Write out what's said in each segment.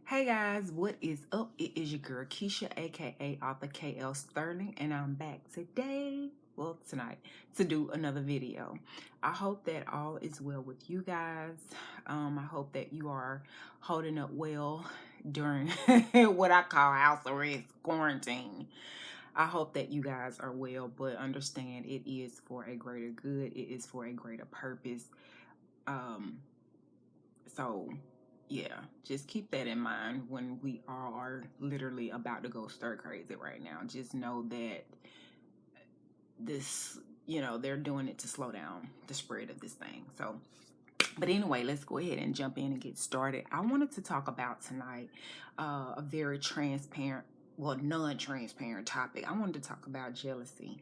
Hey guys, what is up? It is your girl Keisha, aka Author KL Sterling, and I'm back tonight, to do another video. I hope that all is well with you guys. I hope that you are holding up well during what I call house arrest quarantine. I hope that you guys are well, but understand it is for a greater good. It is for a greater purpose. So yeah, just keep that in mind when we are literally about to go stir crazy right now. Just know that this, they're doing it to slow down the spread of this thing. So, but anyway, let's go ahead and jump in and get started. I wanted to talk about tonight a very transparent, well, non-transparent topic. I wanted to talk about jealousy.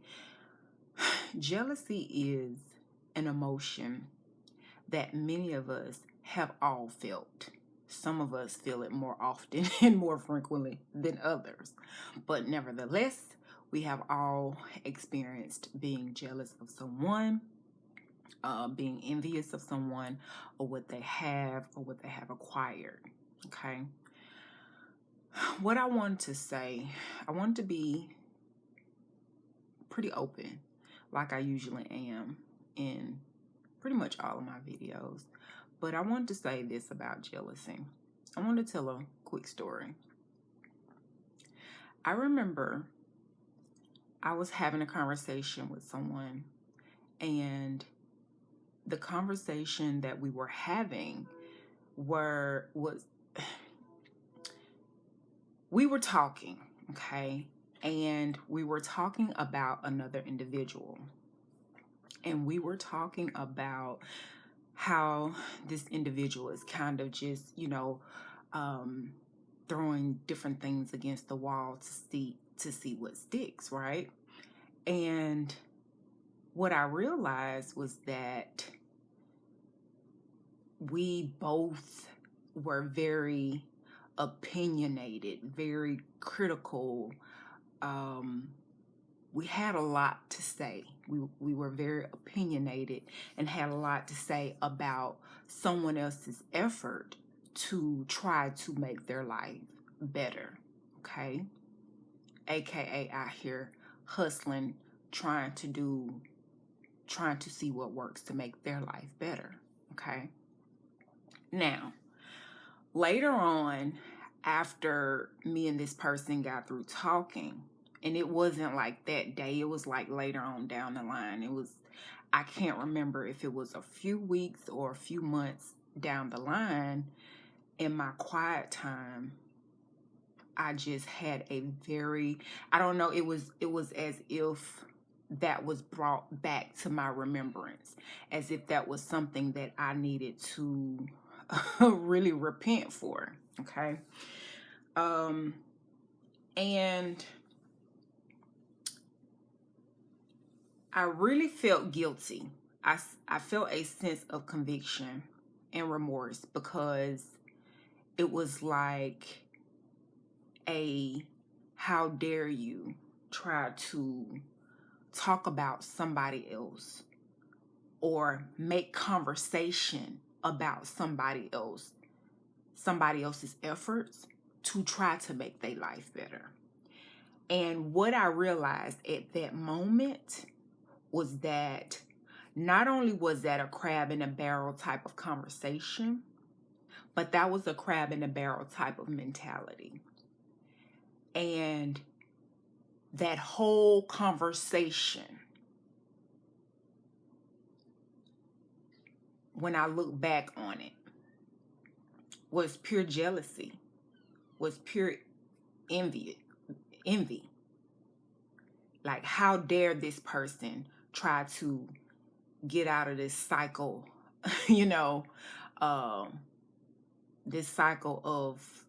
Jealousy is an emotion that many of us have all felt. Some of us feel it more often and more frequently than others. But nevertheless, we have all experienced being jealous of someone, being envious of someone, or what they have acquired. Okay. What I want to say, I want to be pretty open, like I usually am in pretty much all of my videos. But I want to say this about jealousy. I want to tell a quick story. I remember I was having a conversation with someone, and the conversation that we were having was we were talking, okay? And we were talking about another individual. And we were talking about how this individual is kind of just, throwing different things against the wall to see what sticks, right? And what I realized was that we both were very opinionated, very critical. We had a lot to say. We were very opinionated and had a lot to say about someone else's effort to try to make their life better, okay? AKA out here hustling, trying to see what works to make their life better, okay? Now, later on, after me and this person got through talking, and it wasn't like that day, it was like later on down the line. I can't remember if it was a few weeks or a few months down the line. In my quiet time, I just had I don't know, it was as if that was brought back to my remembrance, as if that was something that I needed to really repent for, okay? And I really felt guilty. I felt a sense of conviction and remorse, because it was like how dare you try to talk about somebody else or make conversation about somebody else's efforts to try to make their life better. And what I realized at that moment was that not only was that a crab in a barrel type of conversation, but that was a crab in a barrel type of mentality. And that whole conversation, when I look back on it, was pure jealousy, was pure envy. Like, how dare this person try to get out of this cycle, this cycle of,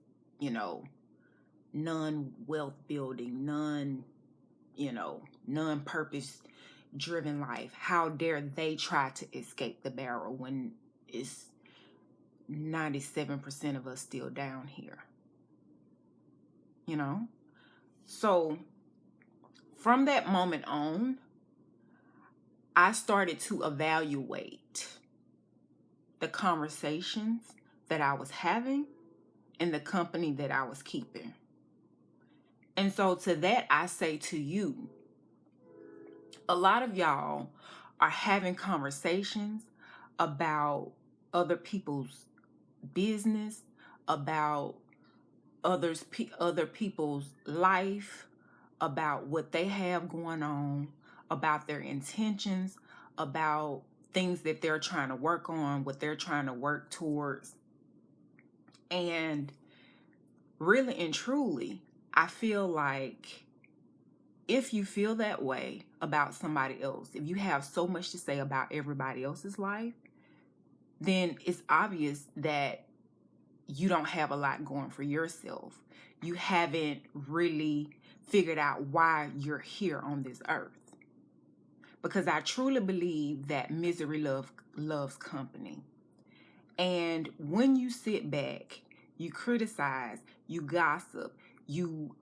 non-wealth building, non-purpose driven life. How dare they try to escape the barrel when it's 97% of us still down here, So from that moment on, I started to evaluate the conversations that I was having in the company that I was keeping. And so to that, I say to you, a lot of y'all are having conversations about other people's business, about other people's life, about what they have going on, about their intentions, about things that they're trying to work on, what they're trying to work towards. And really and truly, I feel like if you feel that way about somebody else, if you have so much to say about everybody else's life, then it's obvious that you don't have a lot going for yourself. You haven't really figured out why you're here on this earth. Because I truly believe that misery loves company. And when you sit back, you criticize, you gossip, you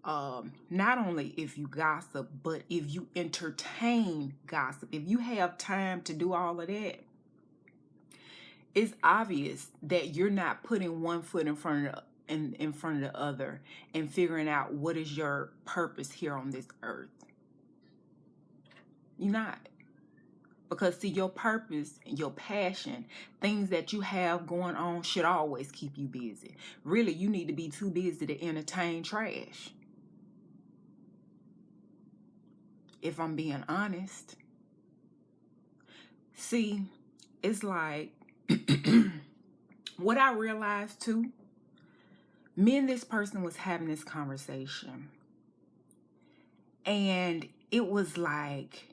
not only if you gossip, but if you entertain gossip, if you have time to do all of that, it's obvious that you're not putting one foot in front of the other and figuring out what is your purpose here on this earth. You're not. Because see, your purpose and your passion, things that you have going on should always keep you busy. Really, you need to be too busy to entertain trash. If I'm being honest. See, it's like what I realized too, me and this person was having this conversation. And it was like,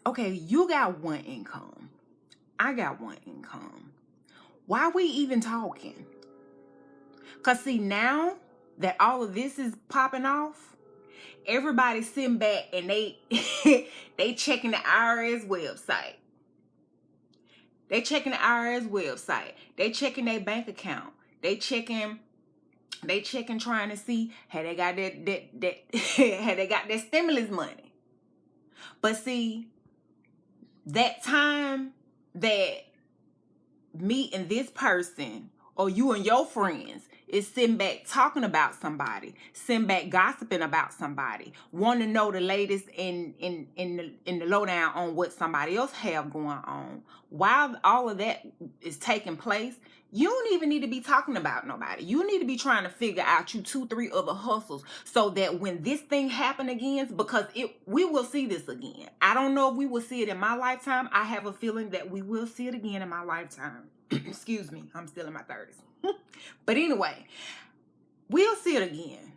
okay, you got one income. I got one income. Why are we even talking? Because see, now that all of this is popping off, everybody's sitting back and they they checking the IRS website. They checking the IRS website. They checking their bank account. They checking trying to see had they got that had they got that stimulus money. But see, that time that me and this person or you and your friends is sitting back talking about somebody, sitting back gossiping about somebody, want to know the latest in the lowdown on what somebody else have going on. While all of that is taking place, you don't even need to be talking about nobody. You need to be trying to figure out you 2-3 other hustles so that when this thing happen again, because we will see this again. I don't know if we will see it in my lifetime. I have a feeling that we will see it again in my lifetime. Excuse me, I'm still in my 30s. But anyway, we'll see it again.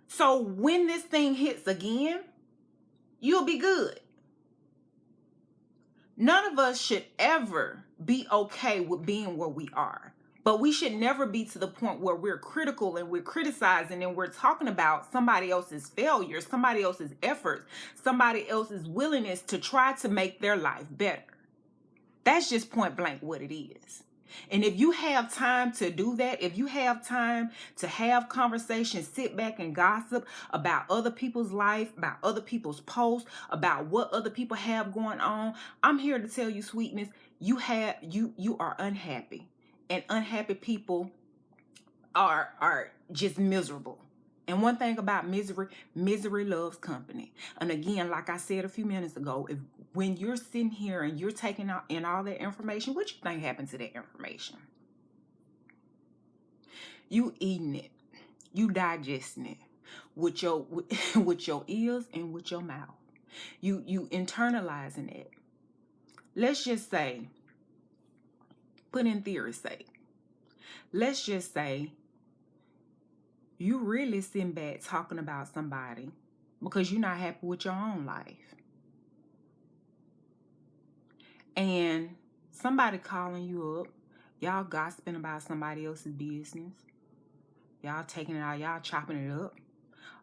So when this thing hits again, you'll be good. None of us should ever be okay with being where we are. But we should never be to the point where we're critical and we're criticizing and we're talking about somebody else's failures, somebody else's efforts, somebody else's willingness to try to make their life better. That's just point blank what it is. And if you have time to do that, if you have time to have conversations, sit back and gossip about other people's life, about other people's posts, about what other people have going on, I'm here to tell you, sweetness, you are unhappy. And unhappy people are just miserable. And one thing about misery loves company. And again, like I said a few minutes ago, when you're sitting here and you're taking in all that information, what you think happened to that information? You eating it, you digesting it with your with your ears and with your mouth. You internalizing it. Let's just say, put in theory's sake, let's just say you really sitting back talking about somebody because you're not happy with your own life. And somebody calling you up, y'all gossiping about somebody else's business. Y'all taking it out, y'all chopping it up.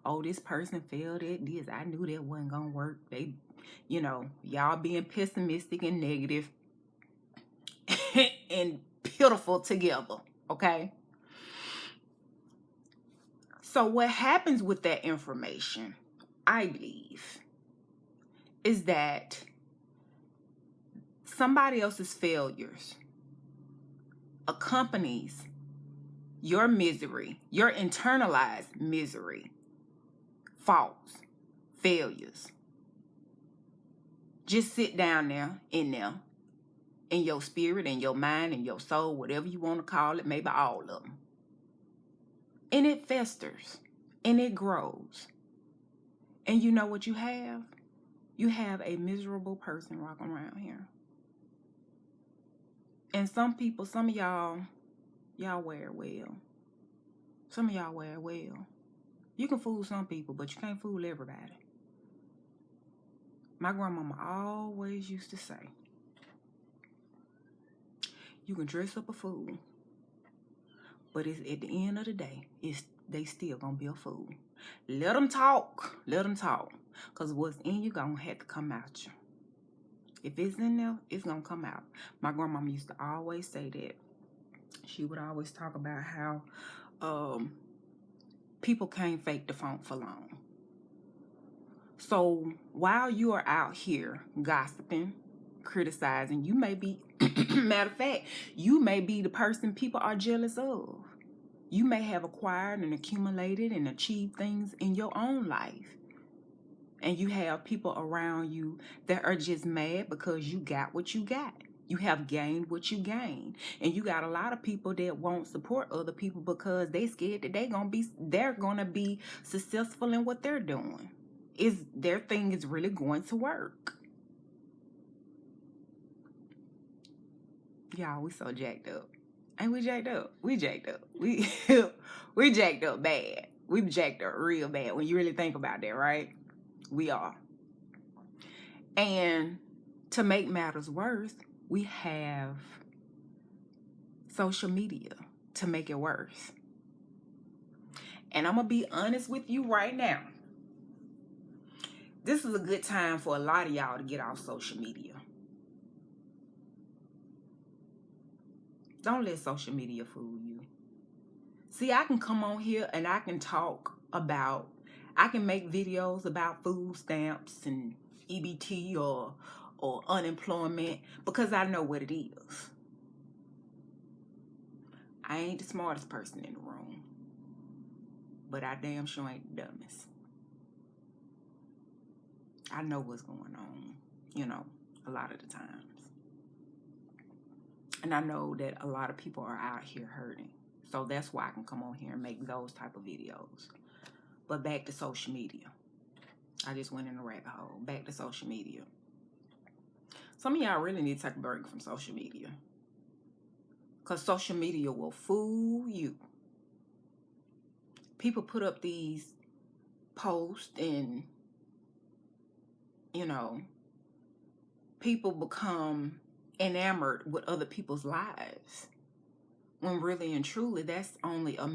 Oh, this person failed at this. I knew that wasn't gonna work. They, y'all being pessimistic and negative and pitiful together, okay? So what happens with that information, I believe, is that somebody else's failures accompanies your misery, your internalized misery, faults, failures. Just sit down there, in your spirit, in your mind, in your soul, whatever you want to call it, maybe all of them. And it festers, and it grows. And you know what you have? You have a miserable person walking around here. And some people, some of y'all wear it well. Some of y'all wear it well. You can fool some people, but you can't fool everybody. My grandmama always used to say, you can dress up a fool, but it's at the end of the day, they still gonna be a fool. Let them talk. Let them talk. Because what's in you gonna have to come out you. If it's in there, it's gonna come out. My grandmama used to always say that. She would always talk about how people can't fake the funk for long. So while you are out here gossiping, criticizing, you may be, matter of fact, you may be the person people are jealous of. You may have acquired and accumulated and achieved things in your own life. And you have people around you that are just mad because you got what you got. You have gained what you gained. And you got a lot of people that won't support other people because they scared that they're gonna be successful in what they're doing. Their thing is really going to work. Y'all, we so jacked up. Ain't we jacked up? We jacked up. We jacked up bad. We jacked up real bad when you really think about that, right? We are. And to make matters worse, we have social media to make it worse. And I'm going to be honest with you right now. This is a good time for a lot of y'all to get off social media. Don't let social media fool you. See, I can come on here and I can I can make videos about food stamps and EBT or unemployment because I know what it is. I ain't the smartest person in the room, but I damn sure ain't the dumbest. I know what's going on, a lot of the times. And I know that a lot of people are out here hurting. So that's why I can come on here and make those type of videos. But back to social media. I just went in a rabbit hole. Back to social media. Some of y'all really need to take a break from social media. Because social media will fool you. People put up these posts and, people become enamored with other people's lives. When really and truly, that's only a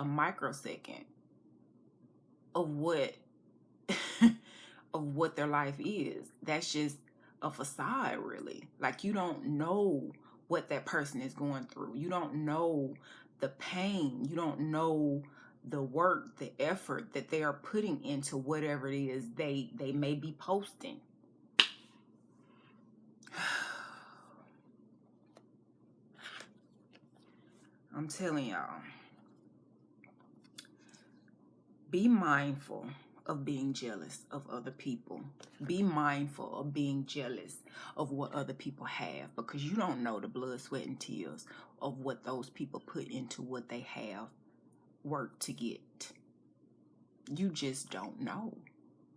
microsecond of what of what their life is. That's just a facade, really. Like, you don't know what that person is going through. You don't know the pain. You don't know the work, the effort that they are putting into whatever it is they may be posting. I'm telling y'all, be mindful of being jealous of other people. Be mindful of being jealous of what other people have, because you don't know the blood, sweat, and tears of what those people put into what they have worked to get. You just don't know.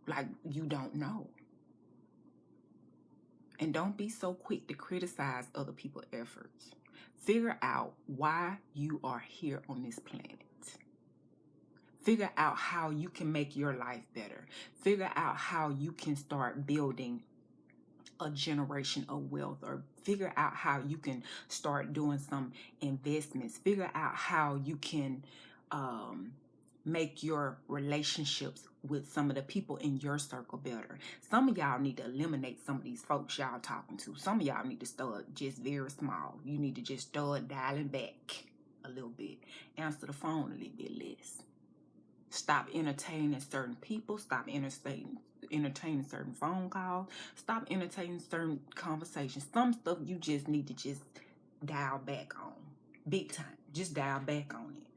Like, you don't know. And don't be so quick to criticize other people's efforts. Figure out why you are here on this planet. Figure out how you can make your life better. Figure out how you can start building a generation of wealth, or figure out how you can start doing some investments. Figure out how you can make your relationships with some of the people in your circle better. Some of y'all need to eliminate some of these folks y'all talking to. Some of y'all need to start just very small. You need to just start dialing back a little bit. Answer the phone a little bit less. Stop entertaining certain people. Stop entertaining certain phone calls. Stop entertaining certain conversations. Some stuff you just need to just dial back on. Big time. Just dial back on it.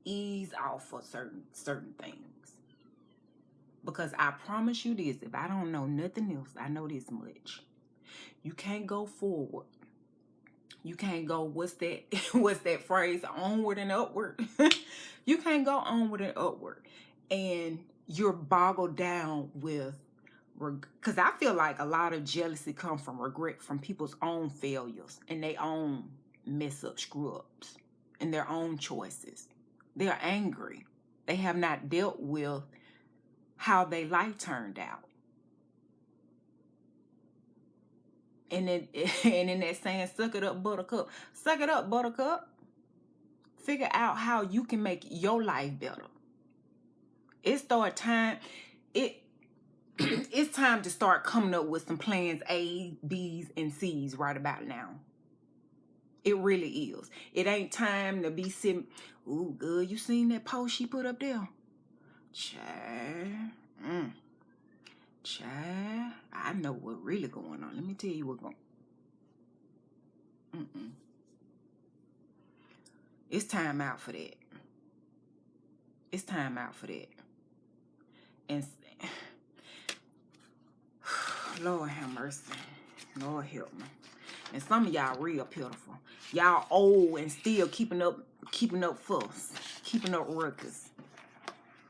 Ease off for certain things. Because I promise you this, if I don't know nothing else, I know this much. You can't go forward. You can't go, what's that phrase? Onward and upward. You can't go onward and upward. And you're boggled down with, because I feel like a lot of jealousy comes from regret, from people's own failures and their own mess up, screw ups, and their own choices. They're angry. They have not dealt with how their life turned out. And in that saying, suck it up, buttercup. Suck it up, buttercup. Figure out how you can make your life better. It's time to start coming up with some plans A, B's, and C's right about now. It really is. It ain't time to be sitting, ooh, good, you seen that post she put up there? Child. Child, I know what really going on. Let me tell you what's going on. It's time out for that. It's time out for that. And Lord have mercy. Lord help me. And some of y'all real pitiful. Y'all old and still keeping up fuss, keeping up ruckus,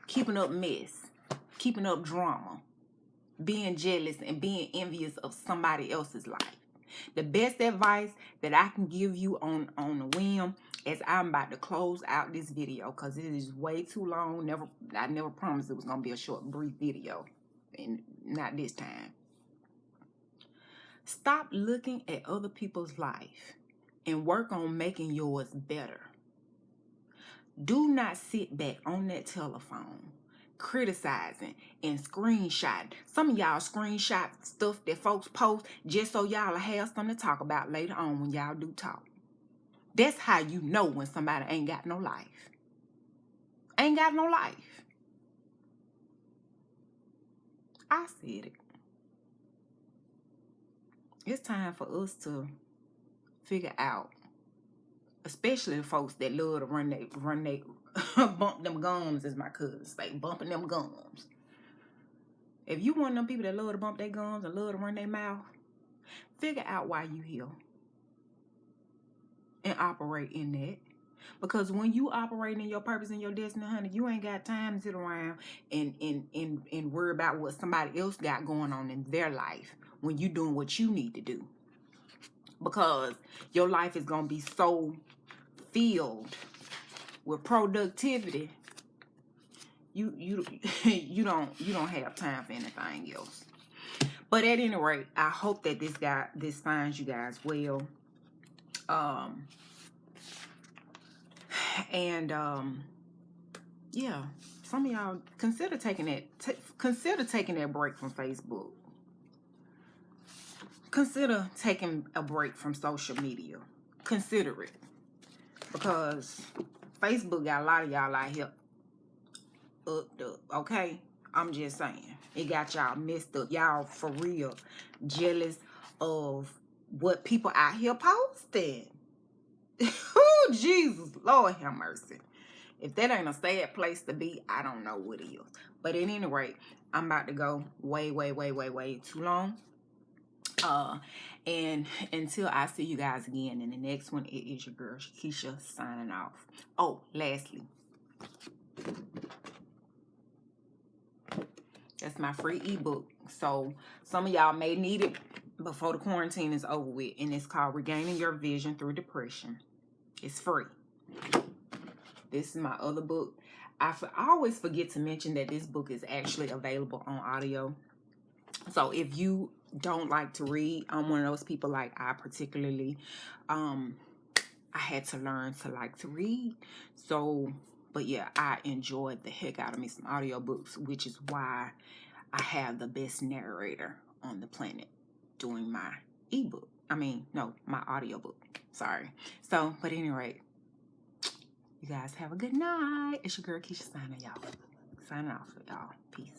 keeping up mess, keeping up drama, being jealous and being envious of somebody else's life. The best advice that I can give you on a whim, as I'm about to close out this video, because it is way too long. I never promised it was going to be a short, brief video. And not this time. Stop looking at other people's life and work on making yours better. Do not sit back on that telephone criticizing and screenshotting. Some of y'all screenshot stuff that folks post just so y'all have something to talk about later on when y'all do talk. That's how you know when somebody ain't got no life. Ain't got no life. I said it. It's time for us to figure out, especially the folks that love to run they bump them gums, as my cousins say, bumping them gums. If you one of them people that love to bump their gums and love to run their mouth, figure out why you here and operate in that. Because when you operate in your purpose and your destiny, honey, you ain't got time to sit around and worry about what somebody else got going on in their life when you doing what you need to do. Because your life is going to be so filled with productivity, you don't have time for anything else. But at any rate, I hope that this finds you guys well. Yeah, some of y'all consider taking that break from Facebook. Consider taking a break from social media. Consider it. Because Facebook got a lot of y'all out here up, okay? I'm just saying. It got y'all messed up. Y'all for real jealous of what people out here posting. Oh, Jesus. Lord have mercy. If that ain't a sad place to be, I don't know what is. But at any rate, I'm about to go way too long. And until I see you guys again in the next one, it is your girl Keisha signing off. Oh, lastly, that's my free ebook. So some of y'all may need it before the quarantine is over with, and it's called Regaining Your Vision Through Depression. It's free. This is my other book. I always forget to mention that this book is actually available on audio. So if you don't like to read, I'm one of those people, like I particularly, I had to learn to like to read. So, but yeah, I enjoyed the heck out of me some audiobooks, which is why I have the best narrator on the planet doing my ebook. My audiobook. Sorry. So, but anyway, you guys have a good night. It's your girl Keisha signing off for y'all. Peace.